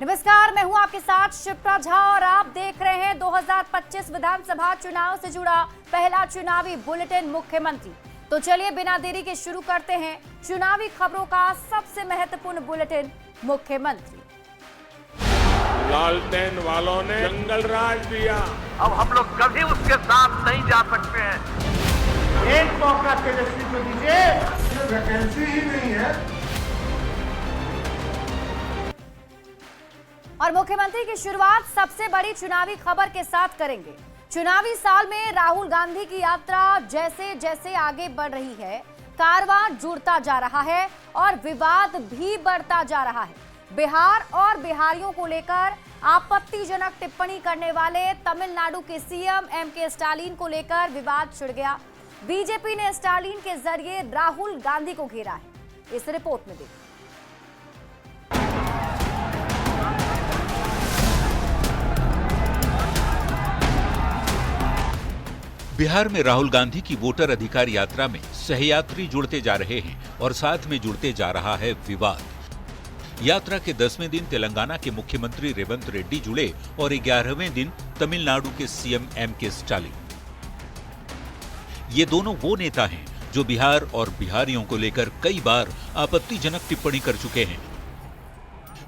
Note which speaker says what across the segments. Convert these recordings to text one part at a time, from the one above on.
Speaker 1: नमस्कार, मैं हूं आपके साथ शिप्रा झा और आप देख रहे हैं 2025 विधानसभा चुनाव से जुड़ा पहला चुनावी बुलेटिन मुख्यमंत्री। तो चलिए बिना देरी के शुरू करते हैं चुनावी खबरों का सबसे महत्वपूर्ण बुलेटिन मुख्यमंत्री।
Speaker 2: लालटेन वालों ने जंगल राज दिया,
Speaker 3: अब हम लोग कभी उसके साथ नहीं जा सकते हैं।
Speaker 4: एक मौका तेजस्वी को दीजिए, वैकेंसी ही नहीं है।
Speaker 1: और मुख्यमंत्री की शुरुआत सबसे बड़ी चुनावी खबर के साथ करेंगे। चुनावी साल में राहुल गांधी की यात्रा जैसे जैसे आगे बढ़ रही है, कारवां जुड़ता जा रहा है और विवाद भी बढ़ता जा रहा है। बिहार और बिहारियों को लेकर आपत्तिजनक टिप्पणी करने वाले तमिलनाडु के सीएम एमके स्टालिन को लेकर विवाद छिड़ गया। बीजेपी ने स्टालिन के जरिए राहुल गांधी को घेरा है। इस रिपोर्ट में देखिए।
Speaker 5: बिहार में राहुल गांधी की वोटर अधिकार यात्रा में सहयात्री जुड़ते जा रहे हैं और साथ में जुड़ते जा रहा है विवाद। यात्रा के 10वें दिन तेलंगाना के मुख्यमंत्री रेवंत रेड्डी जुड़े और 11वें दिन तमिलनाडु के सीएम एमके स्टालिन। ये दोनों वो नेता हैं जो बिहार और बिहारियों को लेकर कई बार आपत्तिजनक टिप्पणी कर चुके हैं।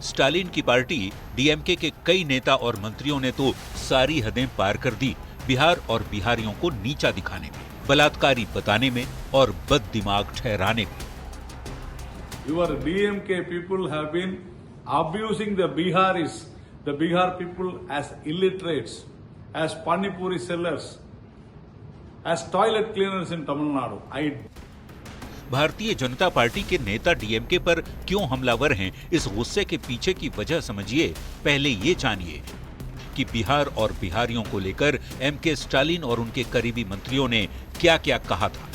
Speaker 5: स्टालिन की पार्टी डीएमके के कई नेता और मंत्रियों ने तो सारी हदें पार कर दी, बिहार और बिहारियों को नीचा दिखाने में, बलात्कारी बताने में और बददिमाग ठहराने में।
Speaker 6: Your DMK people have been abusing the Bihar people as illiterates, as panipuri sellers, as toilet cleaners in Tamil Nadu.
Speaker 5: Bharatiya Janata party के नेता डीएमके पर क्यों हमलावर हैं, इस गुस्से के पीछे की वजह समझिए। पहले ये जानिए कि बिहार और बिहारियों को लेकर एमके स्टालिन और उनके करीबी मंत्रियों ने क्या क्या कहा था।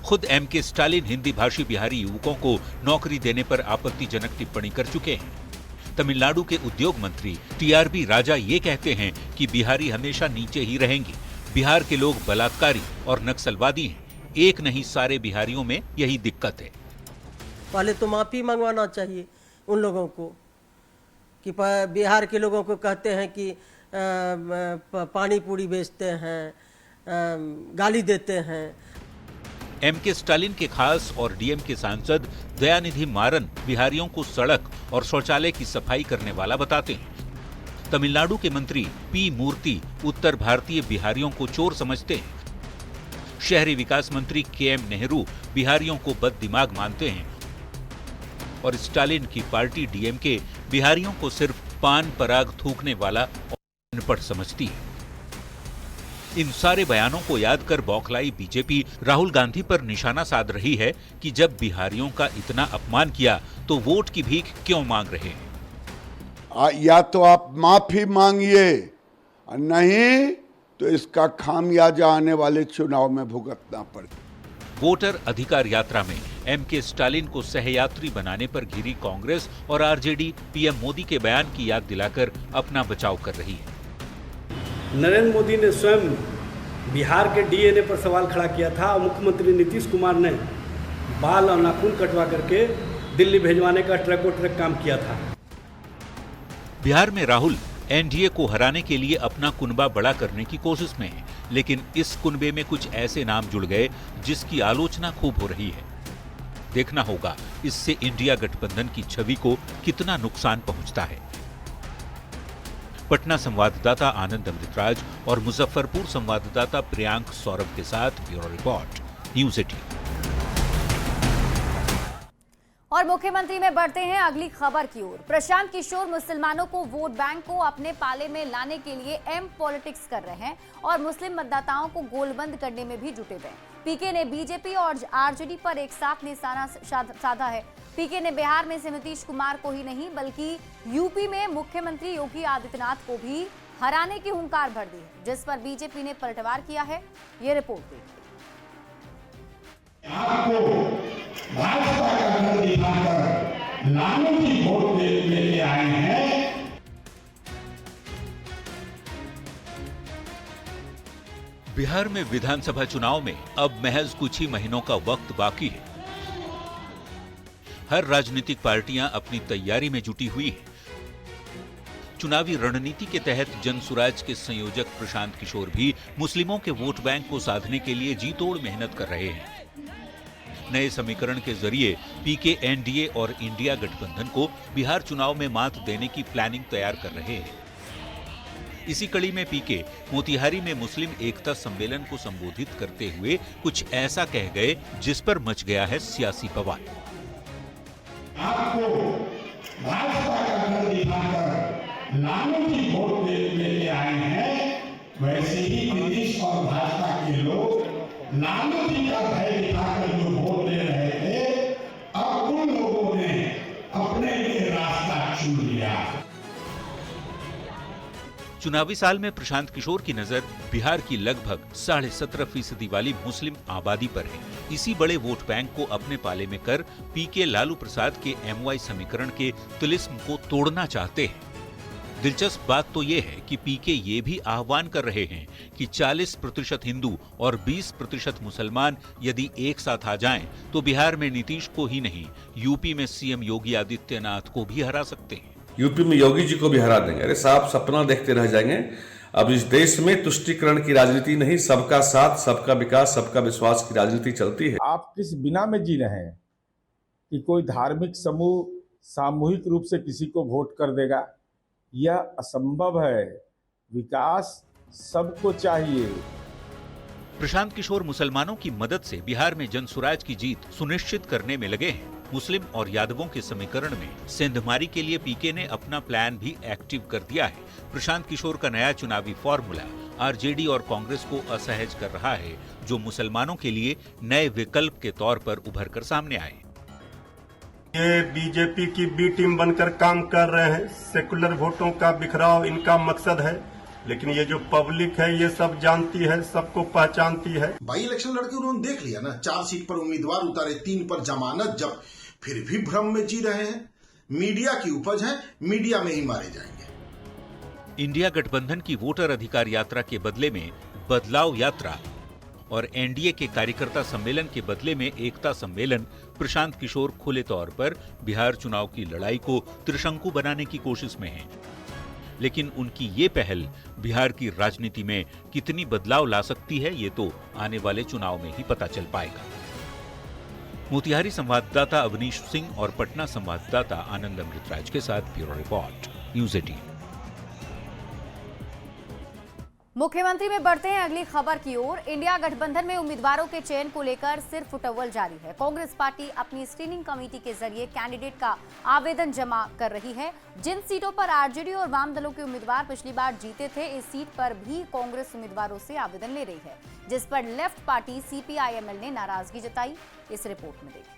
Speaker 5: खुद एमके स्टालिन हिंदी भाषी बिहारी युवकों को नौकरी देने पर आपत्तिजनक टिप्पणी कर चुके हैं। तमिलनाडु के उद्योग मंत्री टीआरबी राजा ये कहते हैं कि बिहारी हमेशा नीचे ही रहेंगे, बिहार के लोग बलात्कारी और नक्सलवादी हैं। एक नहीं, सारे बिहारियों में यही दिक्कत है।
Speaker 7: पहले तो माफी मंगवाना चाहिए उन लोगों को कि बिहार के लोगों को कहते हैं कि पानी पूरी बेचते हैं, गाली देते हैं।
Speaker 5: एमके स्टालिन के खास और डीएमके सांसद दयानिधि मारन बिहारियों को सड़क और शौचालय की सफाई करने वाला बताते हैं। तमिलनाडु के मंत्री पी मूर्ति उत्तर भारतीय बिहारियों को चोर समझते हैं। शहरी विकास मंत्री केएम नेहरू बिहारियों को बददिमाग मानते हैं और स्टालिन की पार्टी डीएमके बिहारियों को सिर्फ पान पराग थूकने वाला और अनपढ़ समझती है। इन सारे बयानों को याद कर बौखलाई बीजेपी राहुल गांधी पर निशाना साध रही है कि जब बिहारियों का इतना अपमान किया तो वोट की भीख क्यों मांग रहे हैं।
Speaker 8: या तो आप माफी मांगिए, नहीं तो इसका खामियाजा आने वाले चुनाव में भुगतना पड़े।
Speaker 5: वोटर अधिकार यात्रा में एमके स्टालिन को सहयात्री बनाने पर घिरी कांग्रेस और आरजेडी पीएम मोदी के बयान की याद दिलाकर अपना बचाव कर रही है।
Speaker 9: नरेंद्र मोदी ने स्वयं बिहार के डीएनए पर सवाल खड़ा किया था और मुख्यमंत्री नीतीश कुमार ने बाल और नाखून कटवा करके दिल्ली भेजवाने का ट्रैक और ट्रैक काम किया था।
Speaker 5: बिहार में राहुल एनडीए को हराने के लिए अपना कुनबा बड़ा करने की कोशिश में है, लेकिन इस कुनबे में कुछ ऐसे नाम जुड़ गए जिसकी आलोचना खूब हो रही है। देखना होगा इससे इंडिया गठबंधन की छवि को कितना नुकसान पहुंचता है। पटना संवाददाता आनंद अमृतराज और मुजफ्फरपुर संवाददाता प्रियांक सौरभ के साथ ब्यूरो रिपोर्ट, न्यूज़ 18।
Speaker 1: और मुख्यमंत्री में बढ़ते हैं अगली खबर की ओर। प्रशांत किशोर मुसलमानों को वोट बैंक को अपने पाले में लाने के लिए एम पॉलिटिक्स कर रहे हैं और मुस्लिम मतदाताओं को गोलबंद करने में भी जुटे हुए हैं। पीके ने बीजेपी और आरजेडी पर एक साथ निशाना साधा है। पीके ने बिहार में से नीतीश कुमार को ही नहीं बल्कि यूपी में मुख्यमंत्री योगी आदित्यनाथ को भी हराने की हुंकार भर दी है, जिस पर बीजेपी ने पलटवार किया है। ये रिपोर्ट देखिए।
Speaker 4: आपको भाजपा का घर दिखाकर लाने की वोट लेके आए हैं।
Speaker 5: बिहार में विधानसभा चुनाव में अब महज कुछ ही महीनों का वक्त बाकी है। हर राजनीतिक पार्टियां अपनी तैयारी में जुटी हुई है। चुनावी रणनीति के तहत जनसुराज के संयोजक प्रशांत किशोर भी मुस्लिमों के वोट बैंक को साधने के लिए जी तोड़ मेहनत कर रहे हैं। नए समीकरण के जरिए पीके एनडीए और इंडिया गठबंधन को बिहार चुनाव में मात देने की प्लानिंग तैयार कर रहे हैं। इसी कड़ी में पीके मोतिहारी में मुस्लिम एकता सम्मेलन को संबोधित करते हुए कुछ ऐसा कह गए जिस पर मच गया है सियासी बवाल।
Speaker 4: आपको भाजपा का घर दिखाकर लालू जी वोट लेके आए हैं, वैसे ही नीतीश और भाजपा के लोग लालू जी का भय दिखाकर जो वोट ले रहे थे, अब उन लोगों ने अपने लिए रास्ता चुन लिया।
Speaker 5: चुनावी साल में प्रशांत किशोर की नजर बिहार की लगभग 17.5% वाली मुस्लिम आबादी पर है। इसी बड़े वोट बैंक को अपने पाले में कर पीके लालू प्रसाद के एमवाई समीकरण के तिलिस्म को तोड़ना चाहते हैं। दिलचस्प बात तो ये है कि पीके ये भी आह्वान कर रहे हैं कि 40% हिंदू और 20% मुसलमान यदि एक साथ आ जाएं, तो बिहार में नीतीश को ही नहीं, यूपी में सीएम योगी आदित्यनाथ को भी हरा सकते हैं।
Speaker 10: यूपी में योगी जी को भी हरा देंगे। अरे साहब, सपना देखते रह जाएंगे। अब इस देश में तुष्टीकरण की राजनीति नहीं, सबका साथ, सबका विकास, सबका विश्वास की राजनीति चलती है।
Speaker 2: आप किस बिना में जी रहे हैं कि कोई धार्मिक समूह सामूहिक रूप से किसी को वोट कर देगा? यह असंभव है। विकास सबको चाहिए।
Speaker 5: प्रशांत किशोर मुसलमानों की मदद से बिहार में जनसुराज की जीत सुनिश्चित करने में लगे हैं। मुस्लिम और यादवों के समीकरण में सेंधमारी के लिए पीके ने अपना प्लान भी एक्टिव कर दिया है। प्रशांत किशोर का नया चुनावी फॉर्मूला आरजेडी और कांग्रेस को असहज कर रहा है, जो मुसलमानों के लिए नए विकल्प के तौर पर उभर कर सामने आए।
Speaker 11: ये बीजेपी की बी टीम बनकर काम कर रहे हैं। सेकुलर वोटों का बिखराव इनका मकसद है, लेकिन ये जो पब्लिक है ये सब जानती है, सबको पहचानती है।
Speaker 12: बाई इलेक्शन लड़के उन्होंने देख लिया ना, 4 सीट पर उम्मीदवार उतारे, 3 पर जमानत, जब फिर भी भ्रम में जी रहे हैं। मीडिया की उपज है, मीडिया में ही मारे जाएंगे।
Speaker 5: इंडिया गठबंधन की वोटर अधिकार यात्रा के बदले में बदलाव यात्रा और एनडीए के कार्यकर्ता सम्मेलन के बदले में एकता सम्मेलन प्रशांत किशोर खुले तौर पर बिहार चुनाव की लड़ाई को त्रिशंकु बनाने की कोशिश में हैं। लेकिन उनकी ये पहल बिहार की राजनीति में कितनी बदलाव ला सकती है, ये तो आने वाले चुनाव में ही पता चल पाएगा। मोतिहारी संवाददाता अवनीश सिंह और पटना संवाददाता आनंद अमृतराज के साथ ब्यूरो रिपोर्ट, न्यूज़ 18।
Speaker 1: मुख्यमंत्री में बढ़ते हैं अगली खबर की ओर। इंडिया गठबंधन में उम्मीदवारों के चयन को लेकर सिर्फ फुटअव्वल जारी है। कांग्रेस पार्टी अपनी स्क्रीनिंग कमेटी के जरिए कैंडिडेट का आवेदन जमा कर रही है। जिन सीटों पर आरजेडी और वाम दलों के उम्मीदवार पिछली बार जीते थे, इस सीट पर भी कांग्रेस उम्मीदवारों से आवेदन ले रही है, जिस पर लेफ्ट पार्टी सीपीआईएमएल ने नाराजगी जताई। इस रिपोर्ट में देखिए।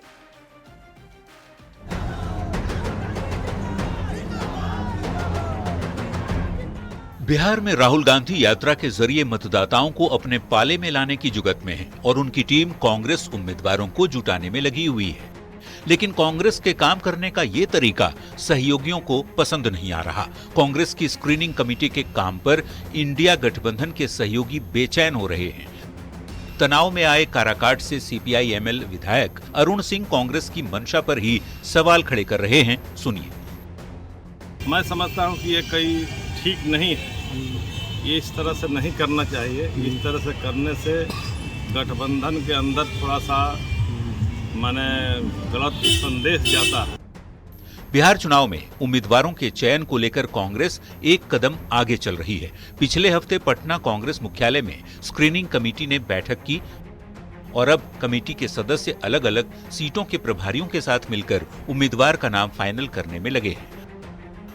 Speaker 5: बिहार में राहुल गांधी यात्रा के जरिए मतदाताओं को अपने पाले में लाने की जुगत में है और उनकी टीम कांग्रेस उम्मीदवारों को जुटाने में लगी हुई है। लेकिन कांग्रेस के काम करने का ये तरीका सहयोगियों को पसंद नहीं आ रहा। कांग्रेस की स्क्रीनिंग कमेटी के काम पर इंडिया गठबंधन के सहयोगी बेचैन हो रहे हैं। तनाव में आए काराकाट से सीपीआईएमएल विधायक अरुण सिंह कांग्रेस की मंशा पर ही सवाल खड़े कर रहे हैं। सुनिए।
Speaker 13: मैं समझता हूं कि ये कहीं ठीक नहीं है, ये इस तरह से नहीं करना चाहिए। इस तरह से करने से गठबंधन के अंदर थोड़ा सा माने गलत संदेश जाता है।
Speaker 5: बिहार चुनाव में उम्मीदवारों के चयन को लेकर कांग्रेस एक कदम आगे चल रही है। पिछले हफ्ते पटना कांग्रेस मुख्यालय में स्क्रीनिंग कमेटी ने बैठक की और अब कमेटी के सदस्य अलग अलग सीटों के प्रभारियों के साथ मिलकर उम्मीदवार का नाम फाइनल करने में लगे हैं।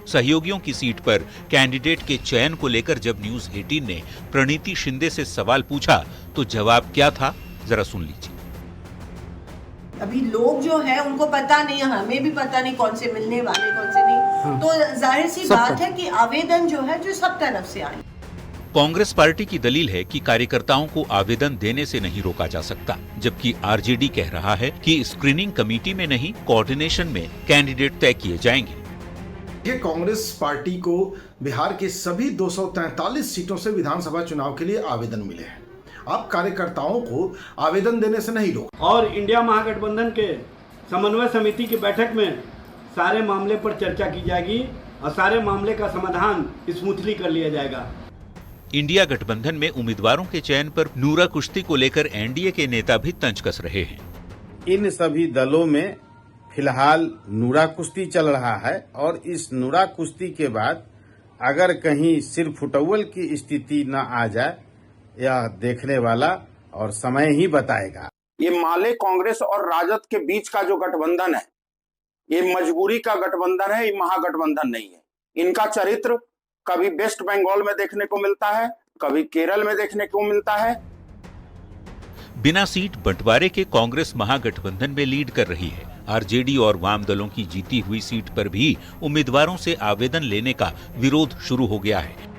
Speaker 5: सहयोगियों की सीट पर कैंडिडेट के चयन को लेकर जब न्यूज़ 18 ने प्रणीति शिंदे से सवाल पूछा तो जवाब क्या था, जरा सुन लीजिए।
Speaker 14: अभी लोग जो है उनको पता नहीं, हमें भी पता नहीं कौन से मिलने वाले कौन से नहीं, तो जाहिर सी बात है कि आवेदन जो है जो सब तरफ से आए।
Speaker 5: कांग्रेस पार्टी की दलील है कि कार्यकर्ताओं को आवेदन देने से नहीं रोका जा सकता, जबकि आरजेडी कह रहा है कि स्क्रीनिंग कमेटी में नहीं कोऑर्डिनेशन में कैंडिडेट तय किए जाएंगे।
Speaker 12: ये कांग्रेस पार्टी को बिहार के सभी 243 सीटों से विधानसभा चुनाव के लिए आवेदन मिले हैं। आप कार्यकर्ताओं को आवेदन देने से नहीं रोक।
Speaker 9: और इंडिया महागठबंधन के समन्वय समिति की बैठक में सारे मामले पर चर्चा की जाएगी और सारे मामले का समाधान स्मूथली कर लिया जाएगा।
Speaker 5: इंडिया गठबंधन में उम्मीदवारों के चयन पर नूरा कुश्ती को लेकर एनडीए के नेता भी तंज कस रहे हैं।
Speaker 15: इन सभी दलों में फिलहाल नूरा कुश्ती चल रहा है और इस नूरा कुश्ती के बाद अगर कहीं सिर फुटौल की स्थिति न आ जाए, यह देखने वाला और समय ही बताएगा।
Speaker 16: ये माले कांग्रेस और राजद के बीच का जो गठबंधन है, ये मजबूरी का गठबंधन है, ये महागठबंधन नहीं है। इनका चरित्र कभी वेस्ट बंगाल में देखने को मिलता है, कभी केरल में देखने को मिलता है।
Speaker 5: बिना सीट बंटवारे के कांग्रेस महागठबंधन में लीड कर रही है। आरजेडी और वाम दलों की जीती हुई सीट पर भी उम्मीदवारों से आवेदन लेने का विरोध शुरू हो गया है।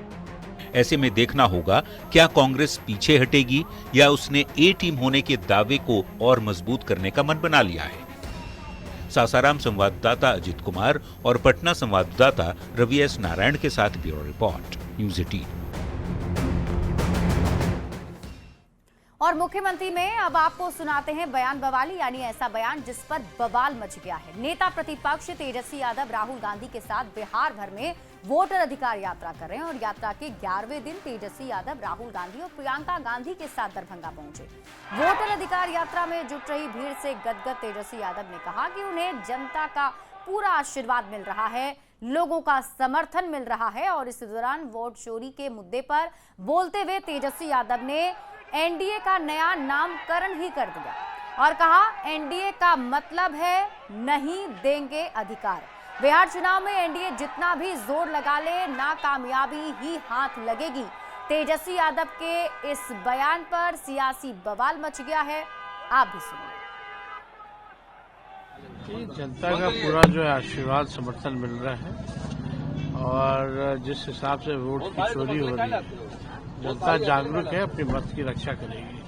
Speaker 5: ऐसे में देखना होगा क्या कांग्रेस पीछे हटेगी या उसने ए टीम होने के दावे को और मजबूत करने का मन बना लिया है। सासाराम संवाददाता अजित कुमार और पटना संवाददाता रवि एस नारायण के साथ ब्यूरो रिपोर्ट, न्यूज़ 18।
Speaker 1: और मुख्यमंत्री में अब आपको सुनाते हैं बयान बवाली, यानी ऐसा बयान जिस पर बवाल मच गया है। नेता प्रतिपक्ष तेजस्वी यादव राहुल गांधी के साथ बिहार भर में वोटर अधिकार यात्रा कर रहे हैं और यात्रा के 11वें दिन तेजस्वी यादव राहुल गांधी और प्रियंका गांधी के साथ दरभंगा पहुंचे। वोटर अधिकार यात्रा में जुट रही भीड़ से गदगद तेजस्वी यादव ने कहा कि उन्हें जनता का पूरा आशीर्वाद मिल रहा है, लोगों का समर्थन मिल रहा है। और इस दौरान वोट चोरी के मुद्दे पर बोलते हुए तेजस्वी यादव ने एनडीए का नया नामकरण ही कर दिया और कहा एनडीए का मतलब है नहीं देंगे अधिकार। बिहार चुनाव में एनडीए जितना भी जोर लगा ले, नाकामयाबी ही हाथ लगेगी। तेजस्वी यादव के इस बयान पर सियासी बवाल मच गया है, आप भी सुनिए।
Speaker 17: जनता का पूरा जो है आशीर्वाद समर्थन मिल रहा है और जिस हिसाब से वोट की चोरी हो रही है, जनता जागरूक है, अपनी मत की रक्षा करेगी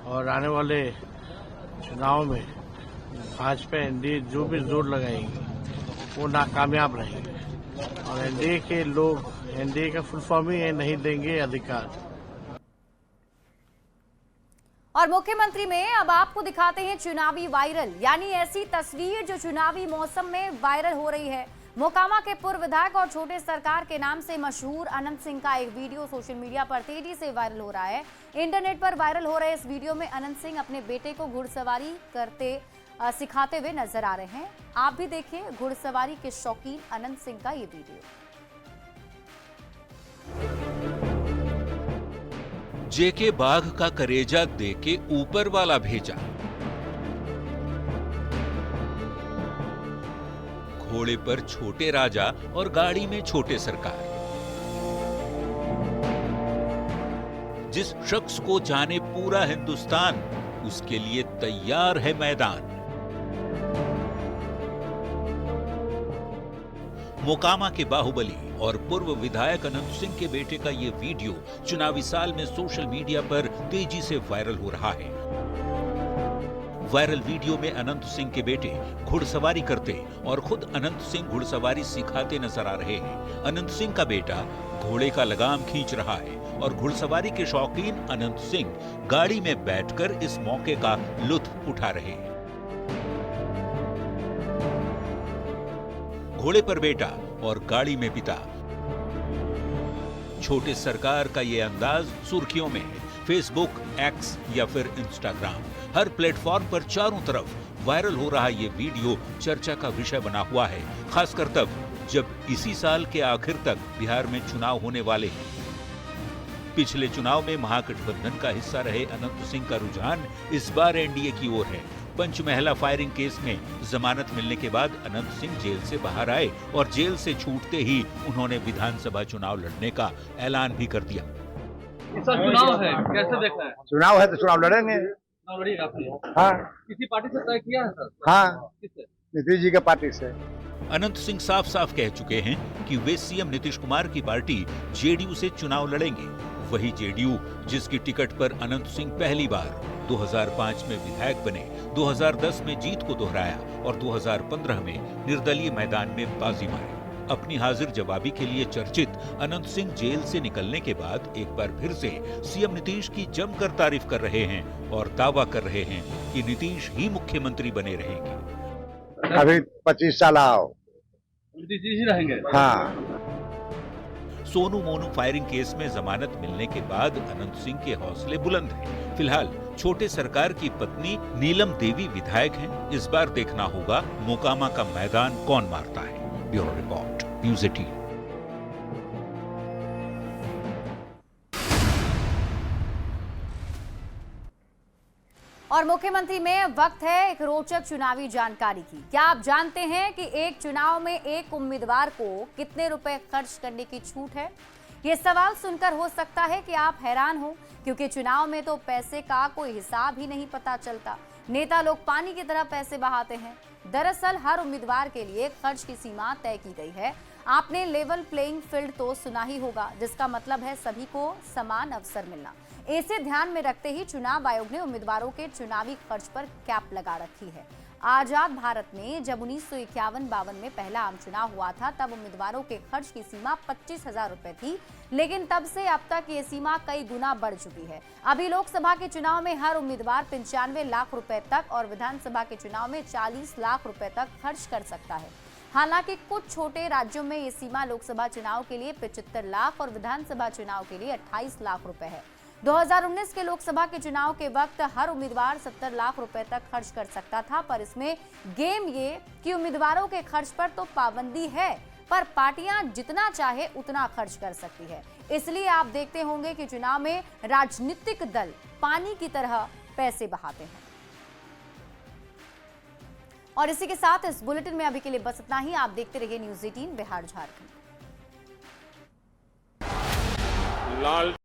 Speaker 17: और आने वाले चुनाव में भाजपा एनडीए जो भी जोर लगाएंगे वो नाकामयाब रहेंगे। और एनडीए के लोग, एनडीए का फुल फॉर्म ही है नहीं देंगे अधिकार।
Speaker 1: और मुख्यमंत्री में अब आपको दिखाते हैं चुनावी वायरल, यानी ऐसी तस्वीर जो चुनावी मौसम में वायरल हो रही है। मोकामा के पूर्व विधायक और छोटे सरकार के नाम से मशहूर अनंत सिंह का एक वीडियो सोशल मीडिया पर तेजी से वायरल हो रहा है। इंटरनेट पर वायरल हो रहे इस वीडियो में अनंत सिंह अपने बेटे को घुड़सवारी करते सिखाते हुए नजर आ रहे हैं। आप भी देखिए घुड़सवारी के शौकीन अनंत सिंह का ये वीडियो।
Speaker 5: जेके बाघ का करेजा देके ऊपर वाला भेजा, घोड़े पर छोटे राजा और गाड़ी में छोटे सरकार। जिस शख्स को जाने पूरा हिंदुस्तान, उसके लिए तैयार है मैदान। मोकामा के बाहुबली और पूर्व विधायक अनंत सिंह के बेटे का ये वीडियो चुनावी साल में सोशल मीडिया पर तेजी से वायरल हो रहा है। वायरल वीडियो में अनंत सिंह के बेटे घुड़सवारी करते और खुद अनंत सिंह घुड़सवारी सिखाते नजर आ रहे हैं। अनंत सिंह का बेटा घोड़े का लगाम खींच रहा है और घुड़सवारी के शौकीन अनंत सिंह गाड़ी में बैठकर इस मौके का लुत्फ उठा रहे हैं। घोड़े पर बेटा और गाड़ी में पिता। छोटे सरकार का ये अंदाज सुर्खियों में है। फेसबुक, एक्स या फिर इंस्टाग्राम, हर प्लेटफॉर्म पर चारों तरफ वायरल हो रहा ये वीडियो चर्चा का विषय बना हुआ है, खासकर तब जब इसी साल के आखिर तक बिहार में चुनाव होने वाले हैं। पिछले चुनाव में महागठबंधन का हिस्सा रहे अनंत सिंह का रुझान इस बार एनडीए की ओर है। पंचमहला फायरिंग केस में जमानत मिलने के बाद अनंत सिंह जेल से बाहर आए और जेल से छूटते ही उन्होंने विधानसभा चुनाव लड़ने का ऐलान भी कर दिया।
Speaker 18: चुनाव है, कैसे देखना है?
Speaker 19: चुनाव है तो चुनाव लड़ेंगे। हाँ।
Speaker 18: किसी पार्टी से तय किया है सर?
Speaker 19: हाँ,
Speaker 18: किससे?
Speaker 19: नीतीश जी के पार्टी से।
Speaker 5: अनंत सिंह साफ साफ कह चुके हैं कि वे सीएम नीतीश कुमार की पार्टी जेडीयू से चुनाव लड़ेंगे। वही जेडीयू जिसकी टिकट पर अनंत सिंह पहली बार 2005 में विधायक बने, 2010 में जीत को दोहराया और 2015 में निर्दलीय मैदान में बाजी मारी। अपनी हाजिर जवाबी के लिए चर्चित अनंत सिंह जेल से निकलने के बाद एक बार फिर से सीएम नीतीश की जमकर तारीफ कर रहे हैं और दावा कर रहे हैं कि नीतीश ही मुख्यमंत्री बने रहेंगे।
Speaker 19: अभी 25 साल आओ।
Speaker 18: ही रहेंगे।
Speaker 19: हाँ।
Speaker 5: सोनू मोनू फायरिंग केस में जमानत मिलने के बाद अनंत सिंह के हौसले बुलंद हैं। फिलहाल छोटे सरकार की पत्नी नीलम देवी विधायक हैं। इस बार देखना होगा मोकामा का मैदान कौन मारता है। Bureau report, news 18।
Speaker 1: और मुख्यमंत्री में वक्त है एक रोचक चुनावी जानकारी की। क्या आप जानते हैं कि एक चुनाव में एक उम्मीदवार को कितने रुपए खर्च करने की छूट है? ये सवाल सुनकर हो सकता है कि आप हैरान हो, क्योंकि चुनाव में तो पैसे का कोई हिसाब ही नहीं पता चलता। नेता लोग पानी की तरह पैसे बहाते हैं। दरअसल हर उम्मीदवार के लिए खर्च की सीमा तय की गई है। आपने लेवल प्लेइंग फील्ड तो सुना ही होगा, जिसका मतलब है सभी को समान अवसर मिलना। इसे ध्यान में रखते ही चुनाव आयोग ने उम्मीदवारों के चुनावी खर्च पर कैप लगा रखी है। आजाद भारत में जब 1951-52 में पहला आम चुनाव हुआ था, तब उम्मीदवारों के खर्च की सीमा 25,000 रुपए थी, लेकिन तब से अब तक ये सीमा कई गुना बढ़ चुकी है। अभी लोकसभा के चुनाव में हर उम्मीदवार 95 लाख रुपए तक और विधानसभा के चुनाव में 40 लाख रुपए तक खर्च कर सकता है। हालांकि कुछ छोटे राज्यों में ये सीमा लोकसभा चुनाव के लिए 75 लाख और विधानसभा चुनाव के लिए 28 लाख रुपए है। 2019 के लोकसभा के चुनाव के वक्त हर उम्मीदवार 70 लाख रुपए तक खर्च कर सकता था, पर इसमें गेम ये कि उम्मीदवारों के खर्च पर तो पाबंदी है, पर पार्टियां जितना चाहे उतना खर्च कर सकती है। इसलिए आप देखते होंगे कि चुनाव में राजनीतिक दल पानी की तरह पैसे बहाते हैं। और इसी के साथ इस बुलेटिन में अभी के लिए बस इतना ही। आप देखते रहिए न्यूज़ 18 बिहार झारखंड।